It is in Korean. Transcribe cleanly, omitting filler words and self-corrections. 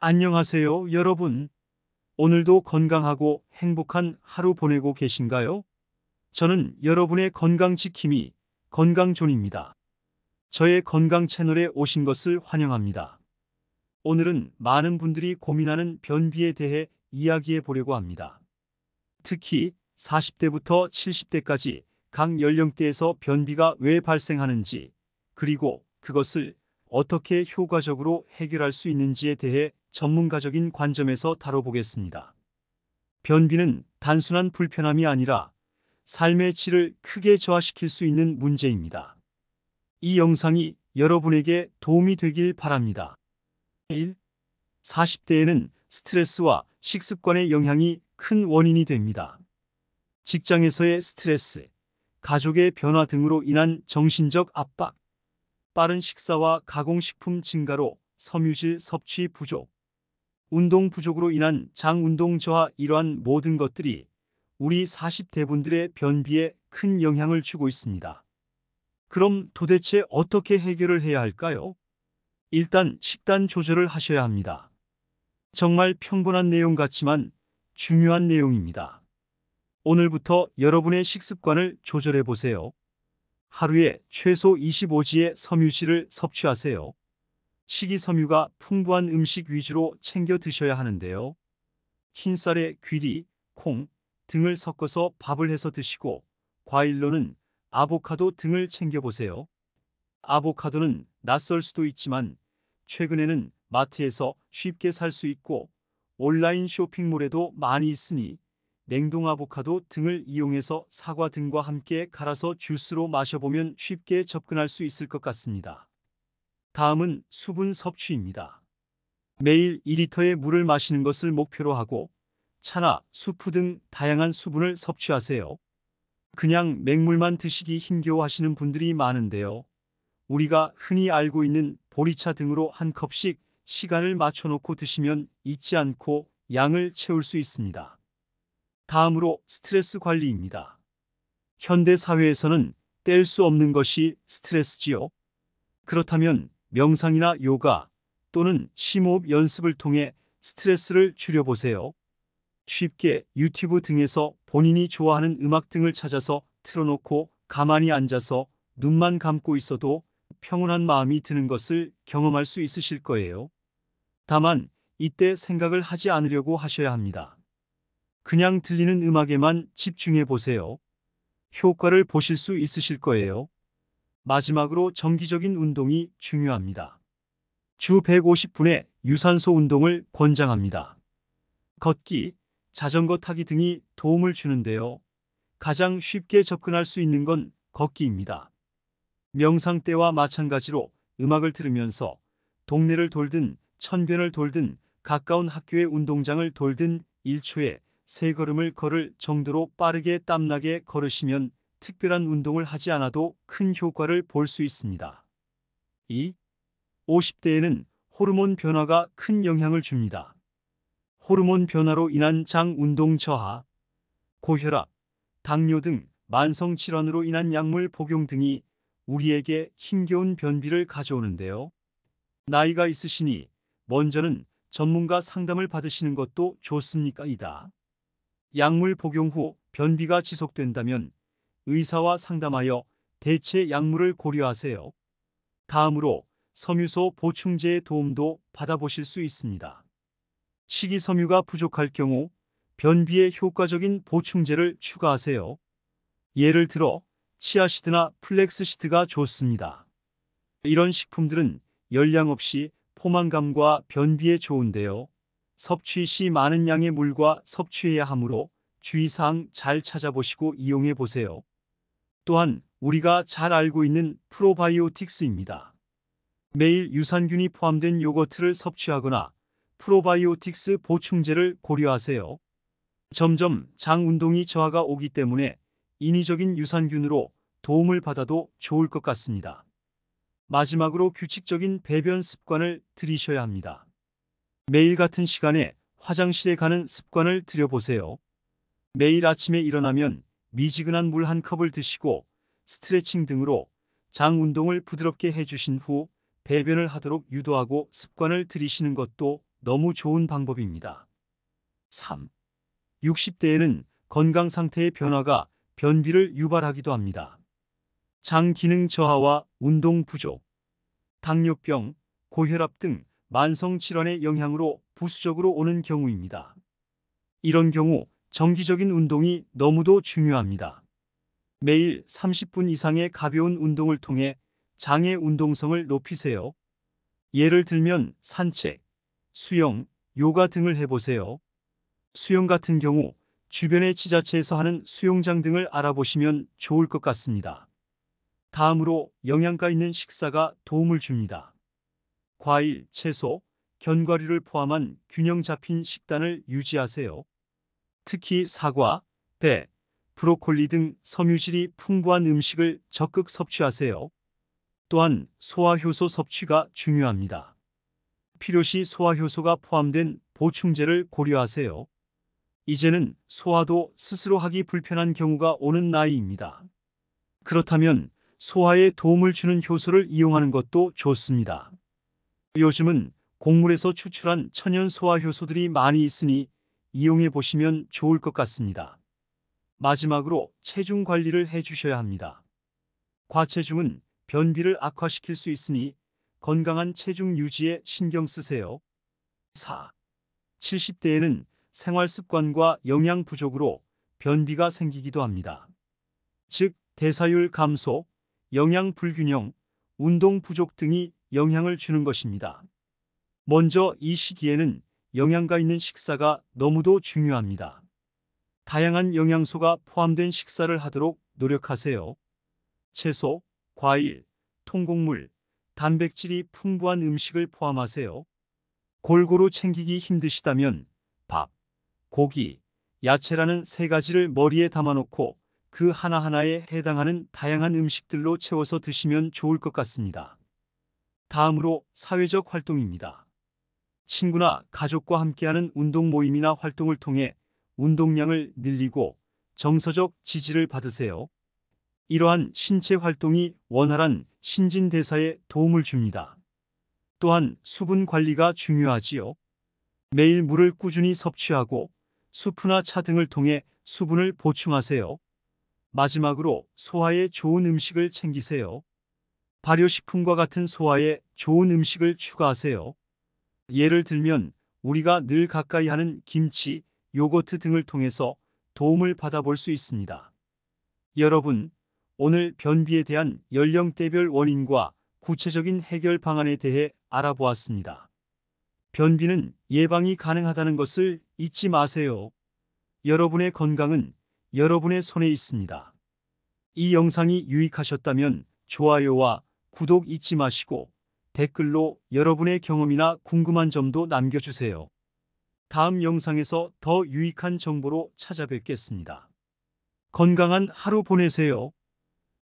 안녕하세요, 여러분. 오늘도 건강하고 행복한 하루 보내고 계신가요? 저는 여러분의 건강 지킴이 건강존입니다. 저의 건강 채널에 오신 것을 환영합니다. 오늘은 많은 분들이 고민하는 변비에 대해 이야기해 보려고 합니다. 특히 40대부터 70대까지 각 연령대에서 변비가 왜 발생하는지, 그리고 그것을 어떻게 효과적으로 해결할 수 있는지에 대해 전문가적인 관점에서 다뤄보겠습니다. 변비는 단순한 불편함이 아니라 삶의 질을 크게 저하시킬 수 있는 문제입니다. 이 영상이 여러분에게 도움이 되길 바랍니다. 1. 40대에는 스트레스와 식습관의 영향이 큰 원인이 됩니다. 직장에서의 스트레스, 가족의 변화 등으로 인한 정신적 압박, 빠른 식사와 가공식품 증가로 섬유질 섭취 부족, 운동 부족으로 인한 장운동 저하, 이러한 모든 것들이 우리 40대 분들의 변비에 큰 영향을 주고 있습니다. 그럼 도대체 어떻게 해결을 해야 할까요? 일단 식단 조절을 하셔야 합니다. 정말 평범한 내용 같지만 중요한 내용입니다. 오늘부터 여러분의 식습관을 조절해 보세요. 하루에 최소 25g의 섬유질을 섭취하세요. 식이섬유가 풍부한 음식 위주로 챙겨 드셔야 하는데요. 흰쌀에 귀리, 콩 등을 섞어서 밥을 해서 드시고, 과일로는 아보카도 등을 챙겨보세요. 아보카도는 낯설 수도 있지만 최근에는 마트에서 쉽게 살 수 있고 온라인 쇼핑몰에도 많이 있으니 냉동 아보카도 등을 이용해서 사과 등과 함께 갈아서 주스로 마셔보면 쉽게 접근할 수 있을 것 같습니다. 다음은 수분 섭취입니다. 매일 2리터의 물을 마시는 것을 목표로 하고 차나 수프 등 다양한 수분을 섭취하세요. 그냥 맹물만 드시기 힘겨워하시는 분들이 많은데요. 우리가 흔히 알고 있는 보리차 등으로 한 컵씩 시간을 맞춰놓고 드시면 잊지 않고 양을 채울 수 있습니다. 다음으로 스트레스 관리입니다. 현대 사회에서는 뗄 수 없는 것이 스트레스지요. 그렇다면 명상이나 요가 또는 심호흡 연습을 통해 스트레스를 줄여보세요. 쉽게 유튜브 등에서 본인이 좋아하는 음악 등을 찾아서 틀어놓고 가만히 앉아서 눈만 감고 있어도 평온한 마음이 드는 것을 경험할 수 있으실 거예요. 다만 이때 생각을 하지 않으려고 하셔야 합니다. 그냥 들리는 음악에만 집중해 보세요. 효과를 보실 수 있으실 거예요. 마지막으로 정기적인 운동이 중요합니다. 주 150분의 유산소 운동을 권장합니다. 걷기, 자전거 타기 등이 도움을 주는데요. 가장 쉽게 접근할 수 있는 건 걷기입니다. 명상 때와 마찬가지로 음악을 들으면서 동네를 돌든 천변을 돌든 가까운 학교의 운동장을 돌든 1초에 3걸음을 걸을 정도로 빠르게 땀나게 걸으시면 특별한 운동을 하지 않아도 큰 효과를 볼 수 있습니다. 2. 50대에는 호르몬 변화가 큰 영향을 줍니다. 호르몬 변화로 인한 장 운동 저하, 고혈압, 당뇨 등 만성 질환으로 인한 약물 복용 등이 우리에게 힘겨운 변비를 가져오는데요. 나이가 있으시니 먼저는 전문가 상담을 받으시는 것도 좋습니까? 약물 복용 후 변비가 지속된다면 의사와 상담하여 대체 약물을 고려하세요. 다음으로 섬유소 보충제의 도움도 받아보실 수 있습니다. 식이섬유가 부족할 경우 변비에 효과적인 보충제를 추가하세요. 예를 들어 치아시드나 플렉스시드가 좋습니다. 이런 식품들은 열량 없이 포만감과 변비에 좋은데요. 섭취 시 많은 양의 물과 섭취해야 하므로 주의사항 잘 찾아보시고 이용해 보세요. 또한 우리가 잘 알고 있는 프로바이오틱스입니다. 매일 유산균이 포함된 요거트를 섭취하거나 프로바이오틱스 보충제를 고려하세요. 점점 장 운동이 저하가 오기 때문에 인위적인 유산균으로 도움을 받아도 좋을 것 같습니다. 마지막으로 규칙적인 배변 습관을 들이셔야 합니다. 매일 같은 시간에 화장실에 가는 습관을 들여보세요. 매일 아침에 일어나면 미지근한 물 한 컵을 드시고 스트레칭 등으로 장 운동을 부드럽게 해주신 후 배변을 하도록 유도하고 습관을 들이시는 것도 너무 좋은 방법입니다. 3. 60대에는 건강 상태의 변화가 변비를 유발하기도 합니다. 장 기능 저하와 운동 부족, 당뇨병, 고혈압 등 만성 질환의 영향으로 부수적으로 오는 경우입니다. 이런 경우 정기적인 운동이 너무도 중요합니다. 매일 30분 이상의 가벼운 운동을 통해 장의 운동성을 높이세요. 예를 들면 산책, 수영, 요가 등을 해보세요. 수영 같은 경우 주변의 지자체에서 하는 수영장 등을 알아보시면 좋을 것 같습니다. 다음으로 영양가 있는 식사가 도움을 줍니다. 과일, 채소, 견과류를 포함한 균형 잡힌 식단을 유지하세요. 특히 사과, 배, 브로콜리 등 섬유질이 풍부한 음식을 적극 섭취하세요. 또한 소화효소 섭취가 중요합니다. 필요시 소화효소가 포함된 보충제를 고려하세요. 이제는 소화도 스스로 하기 불편한 경우가 오는 나이입니다. 그렇다면 소화에 도움을 주는 효소를 이용하는 것도 좋습니다. 요즘은 곡물에서 추출한 천연 소화효소들이 많이 있으니 이용해 보시면 좋을 것 같습니다. 마지막으로 체중 관리를 해주셔야 합니다. 과체중은 변비를 악화시킬 수 있으니 건강한 체중 유지에 신경 쓰세요. 4. 70대에는 생활 습관과 영양 부족으로 변비가 생기기도 합니다. 즉, 대사율 감소, 영양 불균형, 운동 부족 등이 영향을 주는 것입니다. 먼저 이 시기에는 영양가 있는 식사가 너무도 중요합니다. 다양한 영양소가 포함된 식사를 하도록 노력하세요. 채소, 과일, 통곡물, 단백질이 풍부한 음식을 포함하세요. 골고루 챙기기 힘드시다면 밥, 고기, 야채라는 세 가지를 머리에 담아놓고 그 하나하나에 해당하는 다양한 음식들로 채워서 드시면 좋을 것 같습니다. 다음으로 사회적 활동입니다. 친구나 가족과 함께하는 운동 모임이나 활동을 통해 운동량을 늘리고 정서적 지지를 받으세요. 이러한 신체 활동이 원활한 신진대사에 도움을 줍니다. 또한 수분 관리가 중요하지요. 매일 물을 꾸준히 섭취하고 수프나 차 등을 통해 수분을 보충하세요. 마지막으로 소화에 좋은 음식을 챙기세요. 발효식품과 같은 소화에 좋은 음식을 추가하세요. 예를 들면 우리가 늘 가까이 하는 김치, 요거트 등을 통해서 도움을 받아볼 수 있습니다. 여러분, 오늘 변비에 대한 연령대별 원인과 구체적인 해결 방안에 대해 알아보았습니다. 변비는 예방이 가능하다는 것을 잊지 마세요. 여러분의 건강은 여러분의 손에 있습니다. 이 영상이 유익하셨다면 좋아요와 구독 잊지 마시고 댓글로 여러분의 경험이나 궁금한 점도 남겨주세요. 다음 영상에서 더 유익한 정보로 찾아뵙겠습니다. 건강한 하루 보내세요.